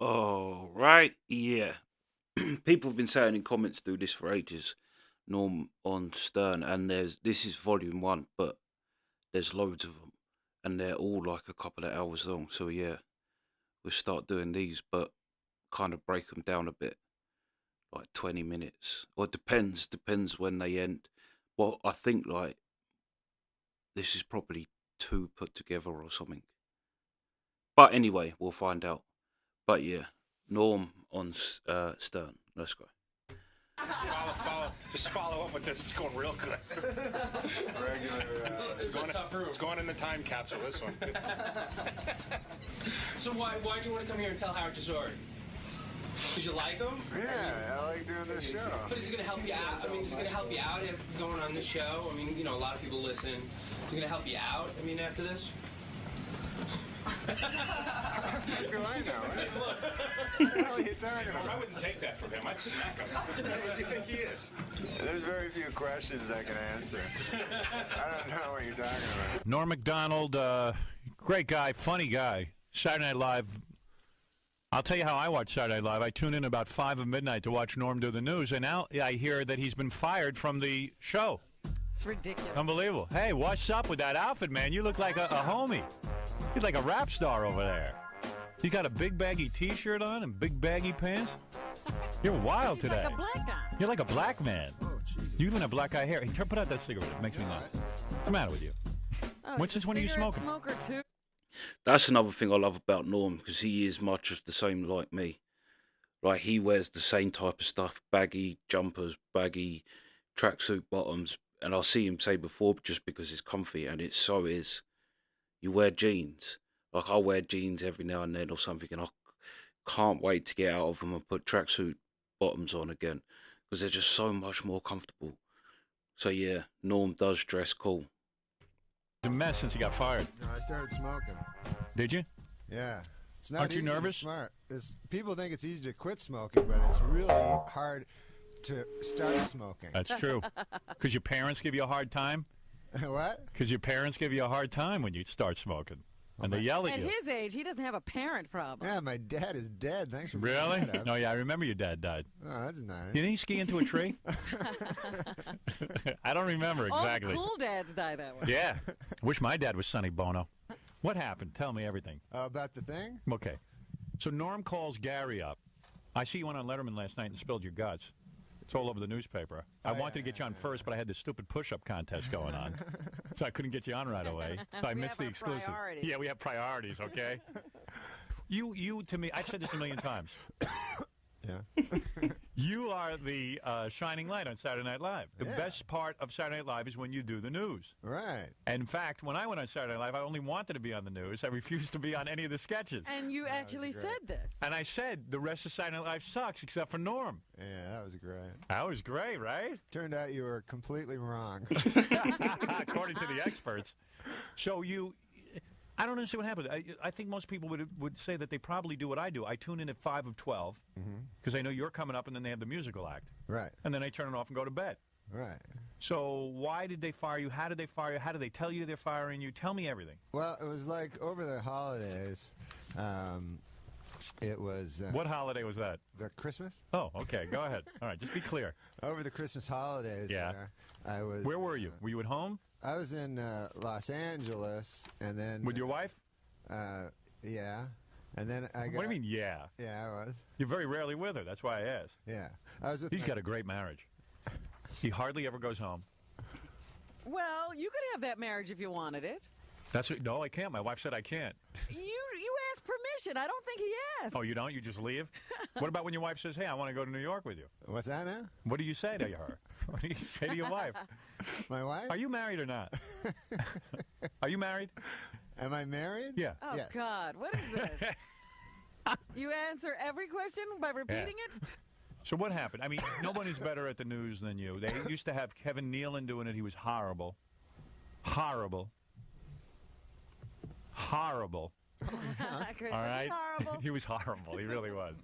Oh, right. Yeah. People have been saying in comments do this for ages. Norm on Stern, and this is volume one, but there's loads of them, and they're all like a couple of hours long. So yeah, we'll start doing these, but kind of break them down a bit, like 20 minutes, or depends when they end. Well, I think like this is probably two put together or something. But anyway, we'll find out. But yeah, Norm on Stern. Let's go. Just follow up with this. It's going real good. Regular. It's a tough room. It's going in the time capsule, this one. So why do you want to come here and tell Howard your story? Because you like him? Yeah, I like doing this show. But is it going to help you out? I mean, is it going to help you out if going on this show? I mean, a lot of people listen. Is it going to help you out, after this? How do I know? What the hell are you talking I about? wouldn't take that from him. I'd smack him. Who does he think he is? There's very few questions I can answer. I don't know what you're talking about. Norm Macdonald, great guy, funny guy. Saturday Night Live. I'll tell you how I watch Saturday Night Live. I tune in about 5 of midnight to watch Norm do the news, and now I hear that he's been fired from the show. It's ridiculous. Unbelievable. Hey, what's up with that outfit, man? You look like a homie. You're like a rap star over there. You got a big baggy T-shirt on and big baggy pants. You're wild He's today. like a black guy. You're like a black man. Oh, Jesus. You even have black eye hair. Hey, put out that cigarette. It makes me laugh. What's the matter with you? Oh, What's he's this a one are you cigarette smoking? Smoker too. That's another thing I love about Norm because he is much of the same like me. Like he wears the same type of stuff: baggy jumpers, baggy tracksuit bottoms, and I'll see him say before just because it's comfy, and it so is. You wear jeans. Like I wear jeans every now and then or something, and I can't wait to get out of them and put tracksuit bottoms on again because they're just so much more comfortable. So yeah, Norm does dress cool. It's a mess since he got fired. No, I started smoking. Did you? Yeah. It's not Aren't you easy to nervous? Smart. People think it's easy to quit smoking, but it's really hard to start smoking. That's true. Because your parents give you a hard time? What? Because your parents give you a hard time when you start smoking. And they yell at At you. his age, he doesn't have a parent problem. Yeah, my dad is dead. Thanks for bringing Really? that up. No, yeah, I remember your dad died. Oh, that's nice. Didn't he ski into a tree? I don't remember exactly. All the cool dads die that way. Yeah. Wish my dad was Sonny Bono. What happened? Tell me everything. About the thing? Okay. So Norm calls Gary up. I see you went on Letterman last night and spilled your guts. It's all over the newspaper. I wanted to get you on first, but I had this stupid push-up contest going on. So I couldn't get you on right away. So I We missed have the our exclusive. priorities. Yeah, we have priorities, okay? You to me, I've said this a million times. Yeah. You are the shining light on Saturday Night Live. The Yeah. best part of Saturday Night Live is when you do the news. Right. In fact, when I went on Saturday Night Live, I only wanted to be on the news. I refused to be on any of the sketches. And you actually great. said this. And I said, the rest of Saturday Night Live sucks except for Norm. Yeah, that was great. That was great, right? Turned out you were completely wrong. According to the experts. So I don't understand what happened. I think most people would say that they probably do what I do. I tune in at 5 of 12 because I know you're coming up and then they have the musical act. Right. And then I turn it off and go to bed. Right. So why did they fire you? How did they fire you? How did they tell you they're firing you? Tell me everything. Well, it was like over the holidays. It was What holiday was that? the Christmas. Oh, okay. Go ahead. All right. Just be clear. Over the Christmas holidays. Yeah. I was. Where were you? Were you at home? I was in Los Angeles, and then With your wife? yeah, and then I got. What do you mean, yeah? Yeah, I was. You're very rarely with her. That's why I asked. Yeah, I was with. He's my- got a great marriage. He hardly ever goes home. Well, you could have that marriage if you wanted it. No, I can't. My wife said I can't. You asked permission. I don't think he asked. Oh, you don't? You just leave? What about when your wife says, hey, I want to go to New York with you? What's that now? What do you say to her? What do you say to your wife? My wife? Are you married or not? Are you married? Am I married? Yeah. Oh, Yes. God. What is this? You answer every question by repeating it? So what happened? I mean, no one is better at the news than you. They used to have Kevin Nealon doing it. He was horrible. Horrible. Horrible. Chris, All was right? he horrible? He was horrible. He really was.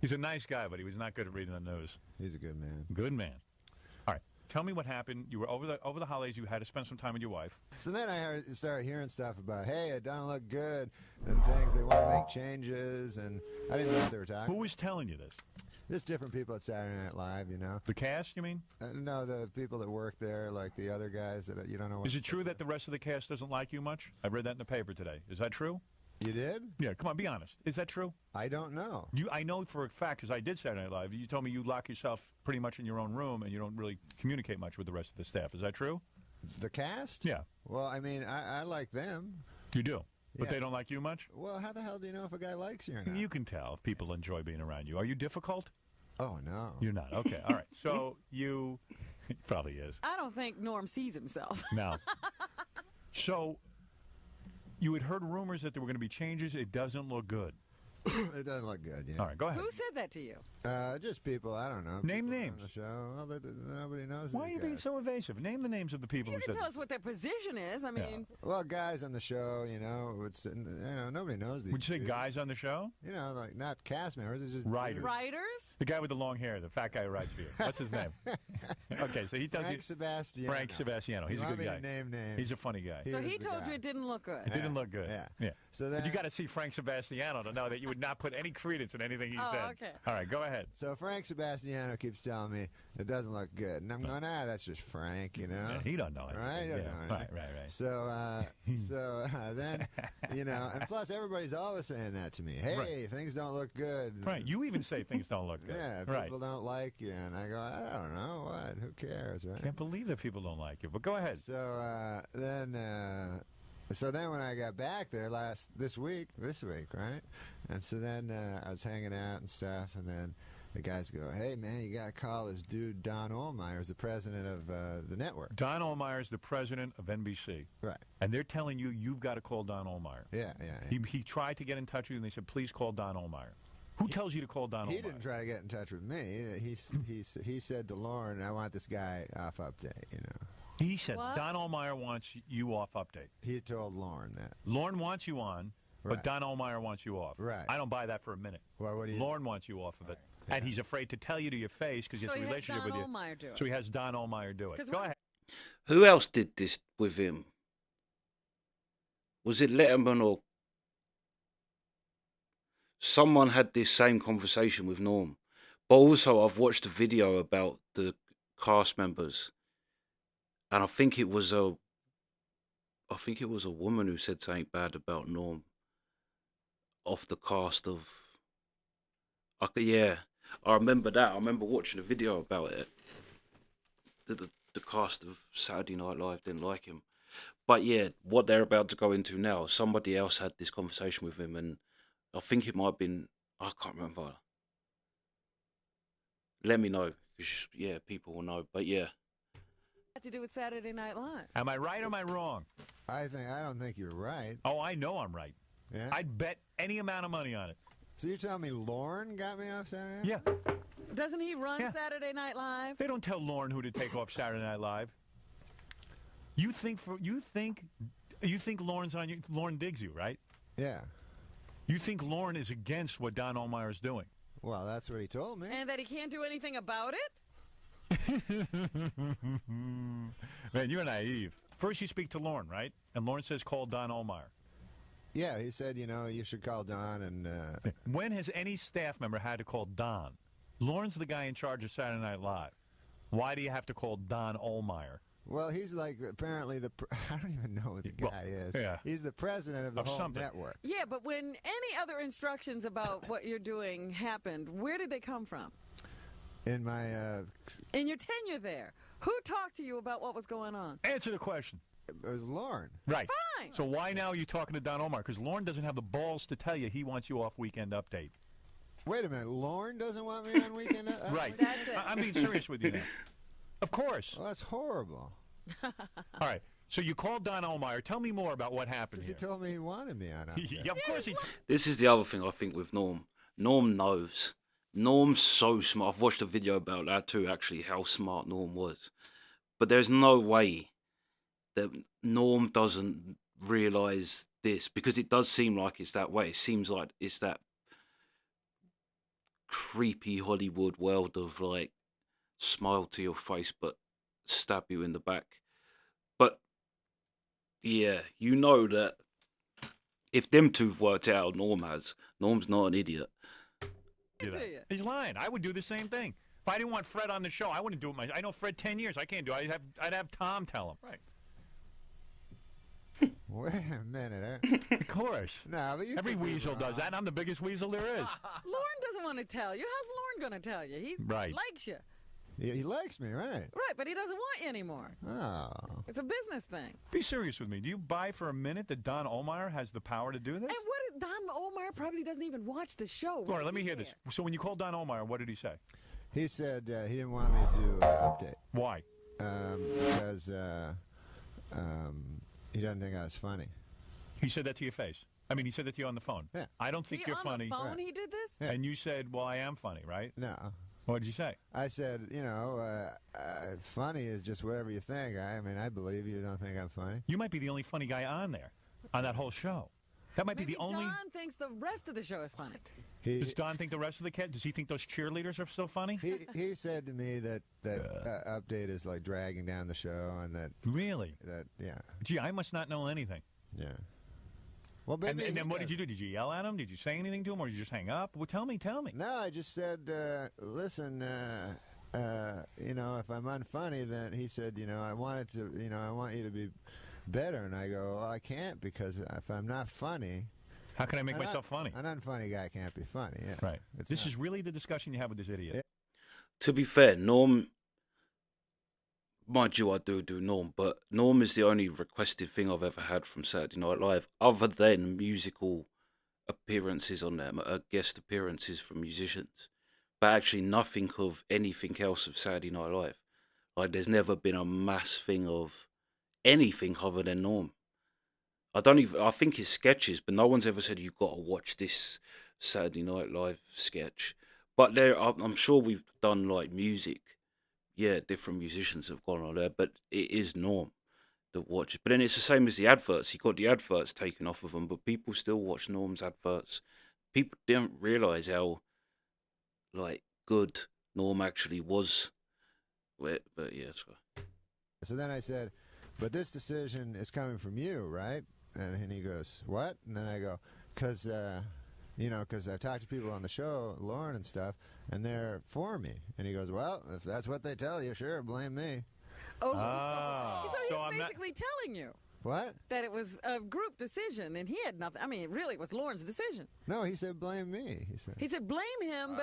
He's a nice guy, but he was not good at reading the news. He's a good man. Good man. All right. Tell me what happened. You were over the holidays. You had to spend some time with your wife. So then I started hearing stuff about, hey, it doesn't look good, and things, they want to make changes, and I didn't know what they were talking. Who was telling you this? There's different people at Saturday Night Live, you know. The cast, you mean? No, the people that work there, like the other guys that you don't know. Is it true that the rest of the cast doesn't like you much? I read that in the paper today. Is that true? You did? Yeah, come on, be honest. Is that true? I don't know. I know for a fact, because I did Saturday Night Live, you told me you lock yourself pretty much in your own room and you don't really communicate much with the rest of the staff. Is that true? The cast? Yeah. Well, I mean, I like them. You do? But Yeah. they don't like you much? Well, how the hell do you know if a guy likes you or not? You can tell if people enjoy being around you. Are you difficult? Oh, no. You're not. Okay, all right. So you... He probably is. I don't think Norm sees himself. No. So... You had heard rumors that there were going to be changes. It doesn't look good. It doesn't look good, yeah. All right, go ahead. Who said that to you? Just people, I don't know. Name people names. On the show. Well, nobody knows. Why are these you being guys. so evasive? Name the names of the people You who can said tell this. us what their position is. I mean, Well, guys on the show, you know, nobody knows these. Would you say people. guys on the show? You know, like not cast members. It's just Writers. dudes. writers? The guy with the long hair, the fat guy who writes for you. What's his name? Okay, so he tells Frank you. Sebastiano. Frank Sebastiano. He's You a want good me guy. to name names? He's a funny guy. He So was he the told guy. you it didn't look good. It didn't look good. Yeah. So But then, you got to see Frank Sebastiano to know that you would not put any credence in anything he Oh, said. okay. All right, go ahead. So Frank Sebastiano keeps telling me it doesn't look good, and I'm going, that's just Frank, you know. Yeah, he don't know anything. Right? He don't Yeah, know right, anything. right. So then, you know, and plus everybody's always saying that to me. Hey, Right. things don't look good. Right. You even say things don't look good. Yeah, Right. people don't like you, and I go, I don't know what. Who cares, right? Can't believe that people don't like you. But go ahead. So then when I got back there this week, right? And so then I was hanging out and stuff, and then the guys go, "Hey man, you gotta call this dude Don Ohlmeyer, who's the president of the network." Don Ohlmeyer is the president of NBC. Right. And they're telling you you've got to call Don Ohlmeyer. Yeah. He tried to get in touch with you, and they said, please call Don Ohlmeyer. Who tells you to call Don Ohlmeyer? He didn't try to get in touch with me. He said to Lauren, "I want this guy off update." You know. He said What? Don Ohlmeyer wants you off update. He told Lauren that. Lauren wants you on, but Right. Don Ohlmeyer wants you off. Right. I don't buy that for a minute. Well, what do you? Lauren wants you off of it. And he's afraid to tell you to your face because he So has a he has relationship Don with you. Ohlmeyer do it. So he has Don Ohlmeyer do it. 'Cause Go what- ahead. Who else did this with him? Was it Letterman or someone had this same conversation with Norm? But also, I've watched a video about the cast members, and I think it was a woman who said something bad about Norm off the cast of. I remember that. I remember watching a video about it. The cast of Saturday Night Live didn't like him. But yeah, what they're about to go into now, somebody else had this conversation with him, and I think it might have been, I can't remember. Let me know. 'Cause, yeah, people will know. But yeah. Had to do with Saturday Night Live. Am I right or am I wrong? I don't think you're right. Oh, I know I'm right. Yeah. I'd bet any amount of money on it. So you're telling me Lauren got me off Saturday Night? Yeah. Doesn't he run Yeah. Saturday Night Live? They don't tell Lauren who to take off Saturday Night Live. You think Lauren's on you? Lauren digs you, right? Yeah. You think Lauren is against what Don Ohlmeyer is doing? Well, that's what he told me. And that he can't do anything about it? Man, you're naive. First you speak to Lauren, right? And Lauren says call Don Ohlmeyer. Yeah, he said, you should call Don and. When has any staff member had to call Don? Lauren's the guy in charge of Saturday Night Live. Why do you have to call Don Ohlmeyer? Well, he's like apparently I don't even know what the guy is. Yeah. He's the president of the whole something. network. Yeah, but when any other instructions about what you're doing happened, where did they come from? In my In your tenure there, who talked to you about what was going on? Answer the question. it was Lauren. Right. Fine. So why now are you talking to Don Ohlmeyer? Because Lauren doesn't have the balls to tell you he wants you off Weekend Update. Wait a minute, Lauren doesn't want me on weekend. Right. That's it. I'm being serious with you now. Of course. Well, that's horrible. All right. So you called Don Ohlmeyer. Tell me more about what happened Because he here. told me he wanted me on. Yeah, of course he. This is the other thing I think with Norm. Norm knows. Norm's so smart. I've watched a video about that too, actually, how smart Norm was. But there's no way that Norm doesn't realise this, because it does seem like it's that way. It seems like it's that creepy Hollywood world of like smile to your face, but stab you in the back. But yeah, you know that if them two've worked it out, Norm has. Norm's not an idiot. Do that. He's lying. I would do the same thing. If I didn't want Fred on the show, I wouldn't do it myself. I know Fred 10 years. I can't do it. I'd have Tom tell him. Right. Wait a minute. Of course. No, but Every weasel does that. I'm the biggest weasel there is. Lauren doesn't want to tell you. How's Lauren going to tell you? He Right. likes you. He likes me, right? Right, but he doesn't want you anymore. Oh. It's a business thing. Be serious with me. Do you buy for a minute that Don Omar has the power to do this? And what is Don Omar probably doesn't even watch the show. Laura, let me hear this. So when you called Don Omar, what did he say? He said he didn't want me to do an update. Why? Because he doesn't think I was funny. He said that to your face. I mean, he said that to you on the phone. Yeah. I don't think you're funny. On the phone he did this? Yeah. And you said, well, I am funny, right? No. What did you say? I said, funny is just whatever you think. I mean, I believe you don't think I'm funny. You might be the only funny guy on there, on that whole show. That might Maybe be the only... Don thinks the rest of the show is funny. Does Don think the rest of the kids? Does he think those cheerleaders are so funny? He said to me that update is like dragging down the show, and that Really? yeah. Gee, I must not know anything. Yeah. Well, And then what did you do? Did you yell at him? Did you say anything to him, or did you just hang up? Well, tell me. No, I just said, listen, if I'm unfunny, then he said, I want you to be better, and I go, well, I can't, because if I'm not funny, how can I make myself funny? An unfunny guy can't be funny. Yeah. Right. This is really the discussion you have with this idiot. Yeah. To be fair, Norm, mind you, I do Norm, but Norm is the only requested thing I've ever had from Saturday Night Live, other than musical appearances on there, guest appearances from musicians. But actually nothing of anything else of Saturday Night Live. Like, there's never been a mass thing of anything other than Norm. I think it's sketches, but no one's ever said you've got to watch this Saturday Night Live sketch. But I'm sure we've done like music. Yeah, different musicians have gone on there, but it is Norm that watches. But then it's the same as the adverts. He got the adverts taken off of them, but people still watch Norm's adverts. People didn't realise how like good Norm actually was. But yeah, So then I said, but this decision is coming from you, right? And he goes, what? And then I go, because I've talked to people on the show, Lauren and stuff, and they're for me. And he goes, well, if that's what they tell you, sure, blame me. Oh, so he's I'm not- basically telling you What? that it was a group decision, and he had nothing. I mean, really, it was Lauren's decision. No, he said blame me. He said blame him,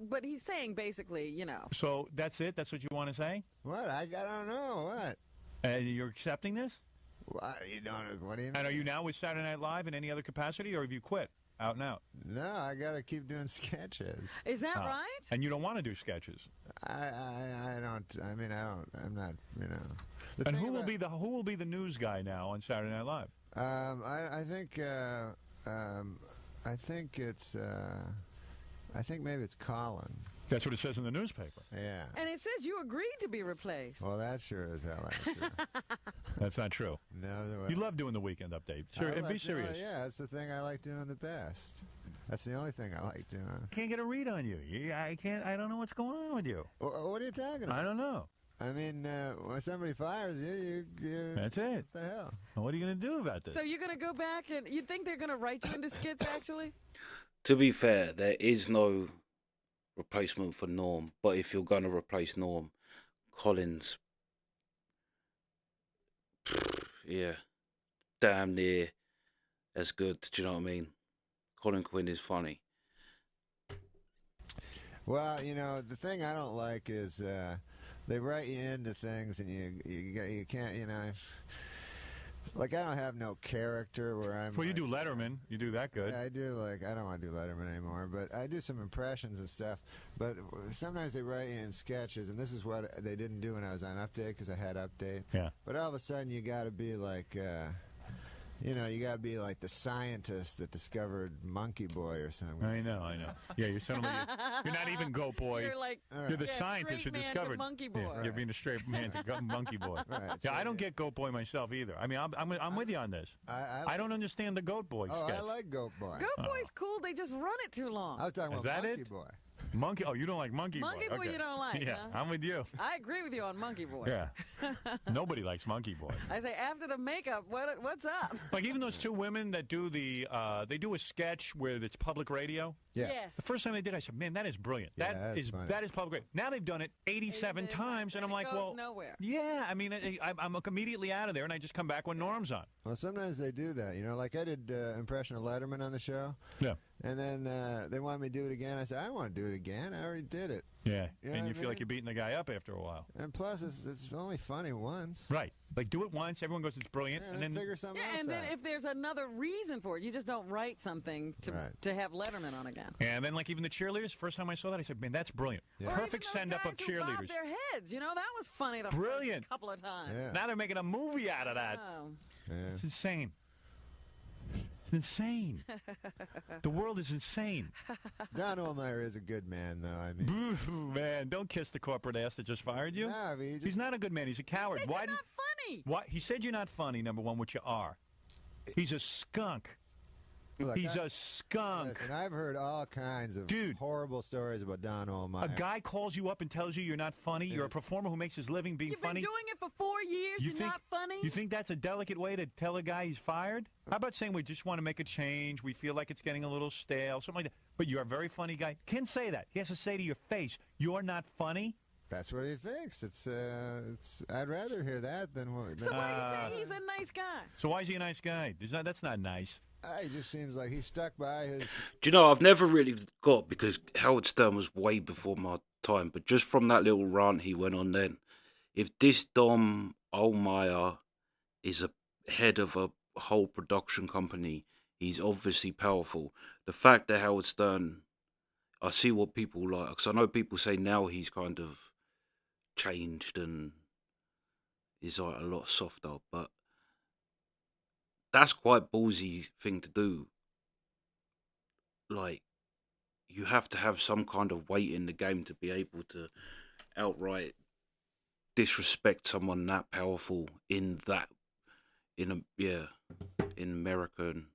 but he's saying basically, So that's it? That's what you want to say? What? I don't know. What? And you're accepting this? What do you mean? And are you now with Saturday Night Live in any other capacity, or have you quit out and out? No, I got to keep doing sketches. Is that Oh. right? And you don't want to do sketches? I don't. I mean, I don't. I'm not. The And thing who will about- be the news guy now on Saturday Night Live? I think. I think maybe it's Colin. That's what it says in the newspaper. Yeah. And it says you agreed to be replaced. Well, that sure is hell ain't true. That's not true. No, You love doing the weekend update. Sure, I be like serious. yeah, that's the thing I like doing the best. That's the only thing I like doing. Can't get a read on you. I can't. I don't know what's going on with you. What are you talking about? I don't know. I mean, when somebody fires you, That's it. what the hell? Well, what are you going to do about this? So you're going to go back and you think they're going to write you into skits, actually? To be fair, there is no replacement for Norm. But if you're going to replace Norm, Colin's, yeah, damn near as good. Do you know what I mean? Colin Quinn is funny. Well, the thing I don't like is they write you into things, and you can't, like I don't have no character where I'm. Well, you like, do Letterman. You do that good. Yeah, I do. Like I don't want to do Letterman anymore, but I do some impressions and stuff. But sometimes they write you in sketches, and this is what they didn't do when I was on Update because I had Update. Yeah. But all of a sudden, you got to be like. You got to be like the scientist that discovered Monkey Boy or something. I know. Yeah, you're suddenly you're not even Goat Boy. You're like You're the yeah, scientist who straight man to discovered Monkey Boy. Yeah, you're being a straight man to Monkey Boy. Right, Yeah, so I don't get Goat Boy myself either. I mean, I'm with you on this. I don't understand the Goat Boy Oh, sketch. I like Goat Boy. Goat Boy's cool. They just run it too long. I was talking Is about that Monkey it? Boy. Monkey. Oh, you don't like Monkey Boy. Monkey Boy Okay. you don't like, Yeah, huh? I'm with you. I agree with you on Monkey Boy. Yeah. Nobody likes Monkey Boy. I say after the makeup, what's up? Like even those two women that do they do a sketch where it's public radio. Yeah. Yes. The first time they did, I said, "Man, that is brilliant. Yeah, that that's is funny. that is public radio." Now they've done it 87 times, and I'm it like, goes "Well, nowhere. yeah." I mean, I'm immediately out of there, and I just come back when Norm's on. Well, sometimes they do that. You know, like I did impression of Letterman on the show. Yeah. And then they wanted me to do it again. I said, I want to do it again. I already did it. Yeah, You know and what you I feel like mean? you're beating the guy up after a while. And plus, it's only funny once. Right. Like, do it once, everyone goes, it's brilliant, Yeah, and then then figure something Yeah, else and then out. if there's another reason for it, you just don't write something to have Letterman on again. and then like even the cheerleaders, first time I saw that, I said, man, that's brilliant. Yeah. Or Perfect even those send-up of guys who bobbed cheerleaders. their heads, you know, that was funny the Brilliant. first couple of times. Yeah. Now they're making a movie out of that. Oh. Yeah. It's insane. It's insane. The world is insane. Don Ohlmeyer is a good man, though. I mean, Boo, man, don't kiss the corporate ass that just fired you. no, I mean, he just, He's not a good man. He's a coward. Said Why you're did? not funny. Why? He said you're not funny. Number one, which you are. He's a skunk. look, He's I- a skunk. Listen, I've heard all kinds of Dude. horrible stories about Don Ohlmeyer. A guy calls you up and tells you you're not funny. You're a performer who makes his living being You've funny. been doing it for 4 years. You You're think- not funny. You think that's a delicate way to tell a guy he's fired? How about saying we just want to make a change? We feel like it's getting a little stale, something like that. But you're a very funny guy. Can't say that. He has to say to your face, "You're not funny." That's what he thinks. It's. I'd rather hear that than what. So why do you say he's a nice guy? So why is he a nice guy? That's not nice. It just seems like he stuck by his. Do you know, I've never really got, because Howard Stern was way before my time, but just from that little rant he went on then, if this Dom Ohlmeyer is a head of a whole production company, he's obviously powerful. The fact that Howard Stern, I see what people like, because I know people say now he's kind of changed and is like a lot softer, but that's quite ballsy thing to do. Like, you have to have some kind of weight in the game to be able to outright disrespect someone that powerful in American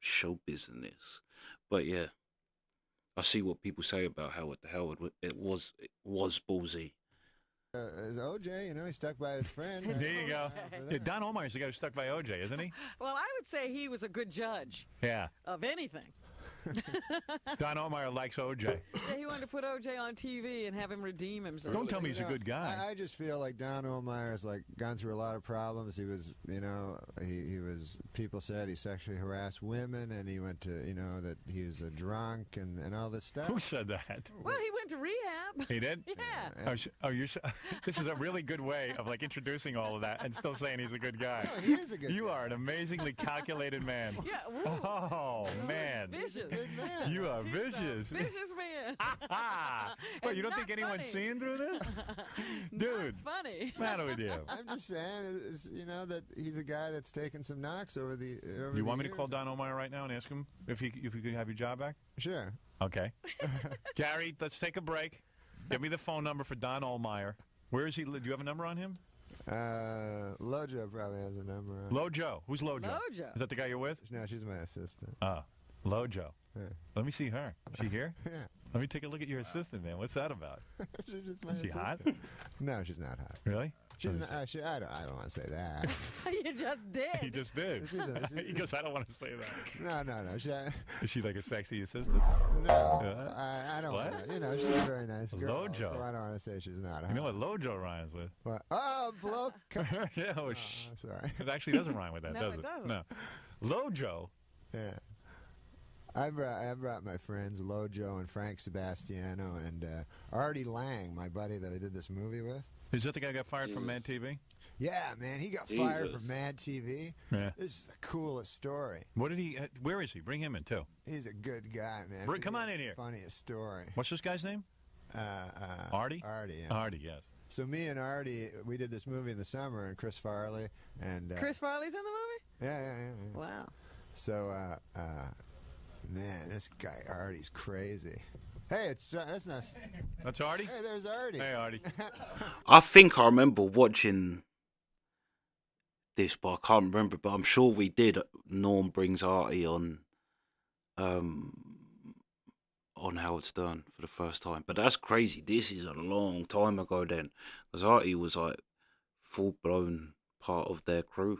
show business. But yeah, I see what people say about Howard. It was ballsy. Is OJ, you know, he stuck by his friend. There you go. For Yeah, that. Don Ohlmeyer's the guy who stuck by OJ, isn't he? Well, I would say he was a good judge Yeah. of anything. Don Ohlmeyer likes OJ. Yeah, he wanted to put OJ on TV and have him redeem himself. Don't tell me he's a know, good guy. I just feel like Don Ohlmeyer's like gone through a lot of problems. He was, you know, he was. People said he sexually harassed women, and he went to, you know, that he was a drunk and all this stuff. Who said that? Well, he went to rehab. He did? Yeah. This is a really good way of like introducing all of that and still saying he's a good guy. No, he is a good You guy. are an amazingly calculated man. Yeah. Woo. Oh man, Vicious. Good man. you are He's a vicious. vicious man. Well, And you don't not think anyone's funny. seeing through this, dude? Not funny. What's the matter with you? I'm just saying, you know, that he's a guy that's taken some knocks over the. Over You the want me to years. call Don Ohlmeyer right now and ask him if you could have your job back? Sure. Okay. Gary, let's take a break. Give me the phone number for Don Ohlmeyer. Where is he? Do you have a number on him? Lojo probably has a number. On. Lojo. Who's Lojo? Lojo. Is that the guy you're with? No, she's my assistant. Lojo. Yeah. Let me see her. Is she here? Yeah. Let me take a look at your assistant, man. What's that about? She's just my Is she hot? assistant. No, she's not hot. Really? She's not, I don't want to say that. You just did. He just did. He goes, I don't want to say that. No. Is she like a sexy assistant? No, I don't. What? Wanna, you know, she's a very nice girl. Lojo. So I don't want to say she's not. You know what Lojo rhymes with? What? Oh, bloke. Yeah, shh. Sorry. It actually doesn't rhyme with that, No, does it it? doesn't. No. Lojo. Yeah. I brought my friends Lojo and Frank Sebastiano and Artie Lang, my buddy that I did this movie with. Is that the guy who got fired from Mad TV? Yeah, man, he got fired Jesus. from Mad TV. Yeah. This is the coolest story. What did he? Where is he? Bring him in too. He's a good guy, man. Come on in here. Funniest story. What's this guy's name? Artie. Artie. Yeah. Artie. Yes. So me and Artie, we did this movie in the summer, and Chris Farley and Chris Farley's in the movie? Yeah. Wow. So, man, this guy Artie's crazy. Hey, that's not. That's Artie. Hey, there's Artie. Hey, Artie. I think I remember watching this, but I can't remember. But I'm sure we did. Norm brings Artie on on Howard Stern for the first time. But that's crazy. This is a long time ago then, because Artie was like full blown part of their crew.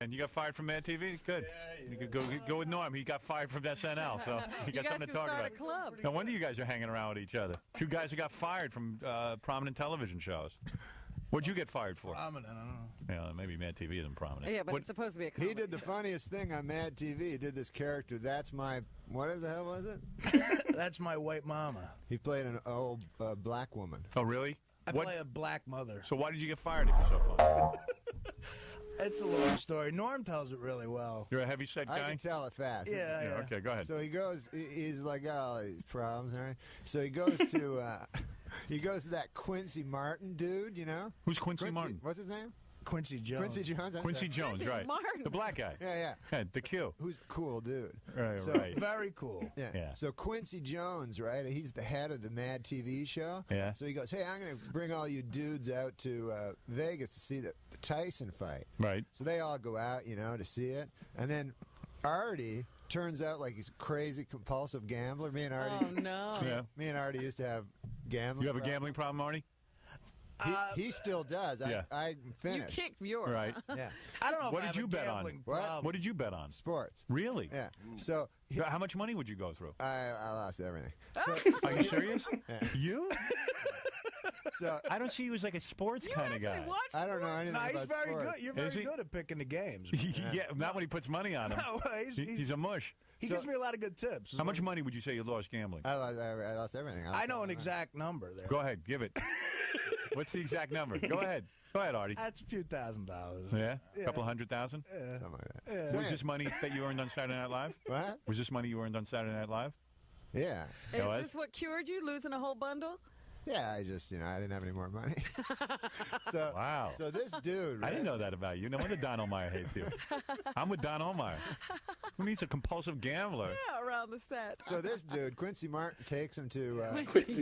And you got fired from Mad TV? Good. You could go with Norm. He got fired from SNL, so you got guys something to could talk start about. a club. No wonder you guys are hanging around with each other. Two guys who got fired from prominent television shows. What'd you get fired for? Prominent, I don't know. Yeah, maybe Mad TV isn't prominent. Yeah, but What- it's supposed to be a He comedy. did the funniest thing on Mad TV. He did this character. That's my. What the hell was it? That's my white mama. He played an old black woman. Oh, really? I What- play a black mother. So why did you get fired if you're so funny? It's a long story. Norm tells it really well. You're a heavy set I guy? can tell it fast. Yeah, yeah. Okay, go ahead. So he goes. He's like, oh, these problems, all right. So he goes to. He goes to that Quincy Martin dude, you know. Who's Quincy Martin? What's his name? Quincy Jones. Quincy Jones. I'm Quincy sorry. Jones, Quincy right. Martin. The black guy. Yeah. Yeah, the Q. Who's a cool dude. Right, So- right. Very cool. Yeah. Yeah. So Quincy Jones, right? He's the head of the Mad TV show. Yeah. So he goes, hey, I'm going to bring all you dudes out to Vegas to see the Tyson fight. Right. So they all go out, you know, to see it. And then Artie turns out like he's a crazy compulsive gambler. Me and Artie. Oh, no. Yeah. Me and Artie used to have gambling. You have a problems. gambling problem, Marty? He still does. Yeah. I You finished. kicked yours. Right. Yeah. I don't know if What I did have you a bet on? gambling What? problem. What did you bet on? Sports. Really? Yeah. So How much money would you go through? I lost everything. Are you serious? Yeah. You? So I don't see you as like a sports You kind of actually guy. watched I don't know sports? anything No, he's about very sports. good. You're Is very he? good at picking the games. Yeah, not when he puts money on him. No, He's a mush. he So- gives me a lot of good tips. How much money would you say you lost gambling? I lost everything. I know an exact number there. Go ahead, give it. What's the exact number? Go ahead. Go ahead, Artie. That's a few $1,000. Yeah? Yeah. Couple 100,000? Yeah. Something like that. Yeah. So Was this money that you earned on Saturday Night Live? what? Was this money you earned on Saturday Night Live? Yeah. Is was? this what cured you, losing a whole bundle? Yeah, I just, I didn't have any more money. So, Wow. So this dude, I right? didn't know that about you. No wonder Don Omeyer hates you. I'm with Don Omeyer. Who needs a compulsive gambler? Yeah, around the set. So this dude, Quincy Martin, takes him to.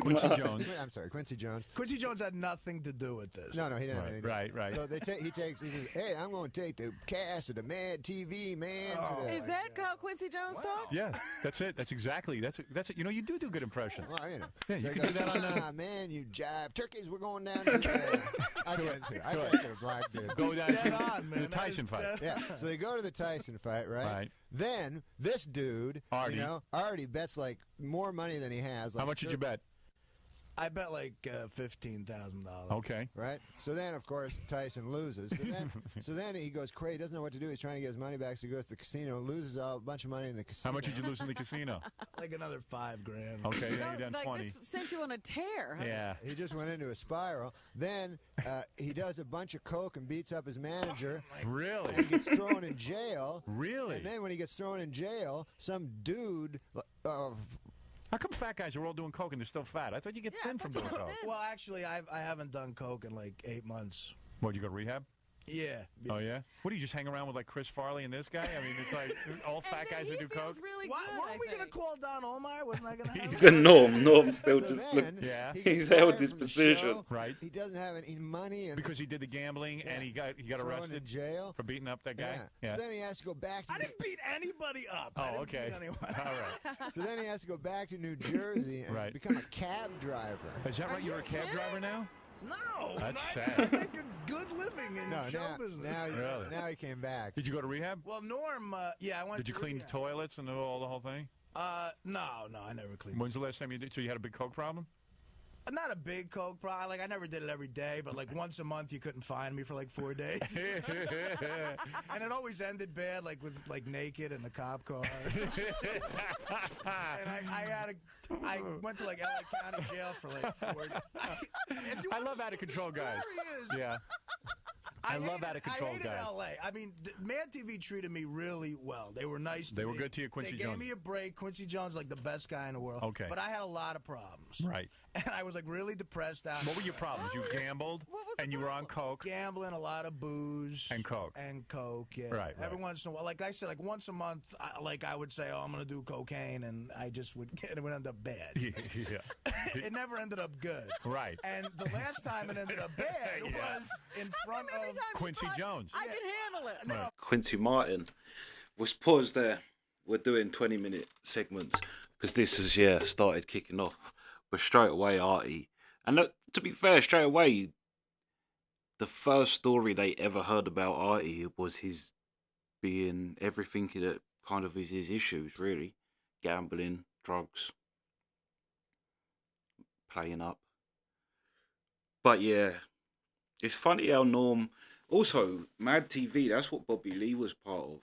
Quincy Jones. I'm sorry, Quincy Jones. Quincy Jones had nothing to do with this. No, he didn't. have anything to do. Right. So he says, hey, I'm going to take the cast of the Mad TV man. To the, Is that how Quincy Jones talks? Yeah, that's it. That's exactly. That's it. You know, you do good impressions. Well, Yeah, so you he can do goes, that on "Ah, man, you jive turkeys. We're going down to the. I can't do a black dude. Go down Dead to on, man. the Tyson fight. Yeah, so they go to the Tyson fight, right? Right. Then this dude, Artie. Artie bets like more money than he has. Like How much did you bet? I bet like $15,000. Okay. Right. So then, of course, Tyson loses. So then he goes crazy. He doesn't know what to do. He's trying to get his money back. So he goes to the casino, loses a bunch of money in the casino. How much did you lose in the casino? Like another $5,000. Okay, So, then you done like 20. this sent you on a tear. Huh? Yeah. He just went into a spiral. Then he does a bunch of coke and beats up his manager. Really? And gets thrown in jail. Really? And then when he gets thrown in jail, some dude. How come fat guys are all doing coke and they're still fat? I thought you get Yeah, thin from but doing you coke. did. Well, actually, I haven't done coke in like 8 months. What, you go to rehab? Yeah. Oh, yeah? What, do you just hang around with, like, Chris Farley and this guy? I mean, it's like all fat And then guys he that do feels coke? really Why, good, weren't we I going to think. call Don Omeyer? Wasn't I going to have The Norm still So just then, Yeah. he gets He's held fired his from the position. show. Right. He doesn't have any money. And Because he did the gambling and he got thrown in arrested jail. for beating up that guy? Yeah. So then he has to go back to. I didn't beat anybody up. I Oh, didn't okay. beat anyone. All right. So then he has to go back to New Jersey and Right. become a cab driver. Is that right? You're a cab driver now? No. That's I sad. make a good living in No, show now, business. Really? now he came back. Did you go to rehab? Well, Norm, yeah, I went Did you to clean the rehab. toilets and all the whole thing? No, I never cleaned. When's the last time you did? So you had a big coke problem? Not a big coke problem. Like I never did it every day, but like once a month you couldn't find me for like 4 days, and it always ended bad, like with like naked in the cop car. And I went to like LA County Jail for like 4 days. I love out of control guys. Yeah. I love out of control I hated guys. LA. I mean, Mad TV treated me really well. They were nice to me. They were good to you, Quincy They Jones. gave me a break. Quincy Jones, like the best guy in the world. Okay. But I had a lot of problems. Right. And I was like really depressed out. What were your problems? You gambled What was the and you were on coke. Gambling, a lot of booze. And coke. And coke, yeah. Right, Every right. once in a while. Like I said, like once a month, I would say, oh, I'm going to do cocaine, and I just would get it would end up bad. Yeah. It never ended up good. Right. And the last time it ended up bad Yeah. was in front Every of... time you Quincy talk, Jones. I can handle it. No, Quincy Martin was paused there. We're doing 20-minute segments. because this has started kicking off. But straight away, Artie, and to be fair, straight away, the first story they ever heard about Artie was his being everything that kind of is his issues, really, gambling, drugs, playing up. But yeah, it's funny how Norm, also Mad TV. That's what Bobby Lee was part of.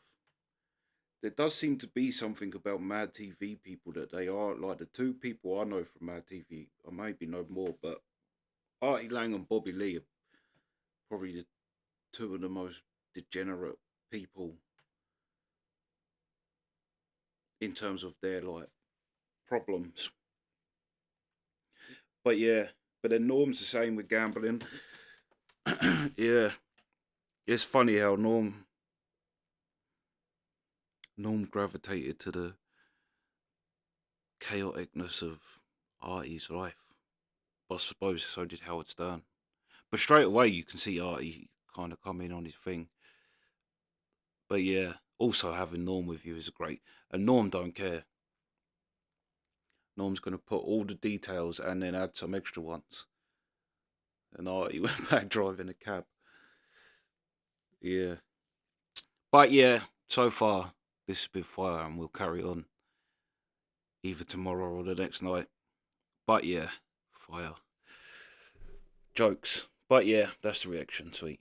There does seem to be something about Mad TV people that they are like the two people I know from Mad TV. I maybe know more, but Artie Lang and Bobby Lee are probably the two of the most degenerate people in terms of their like problems. But yeah, but then Norm's the same with gambling. Yeah, it's funny how Norm gravitated to the chaoticness of Artie's life. But I suppose so did Howard Stern. But straight away you can see Artie kind of come in on his thing. But yeah, also having Norm with you is great. And Norm don't care. Norm's going to put all the details and then add some extra ones. And Artie went back driving a cab. Yeah. But yeah, so far this has been fire and we'll carry on either tomorrow or the next night. But yeah, fire. Jokes. But yeah, that's the reaction. Sweet.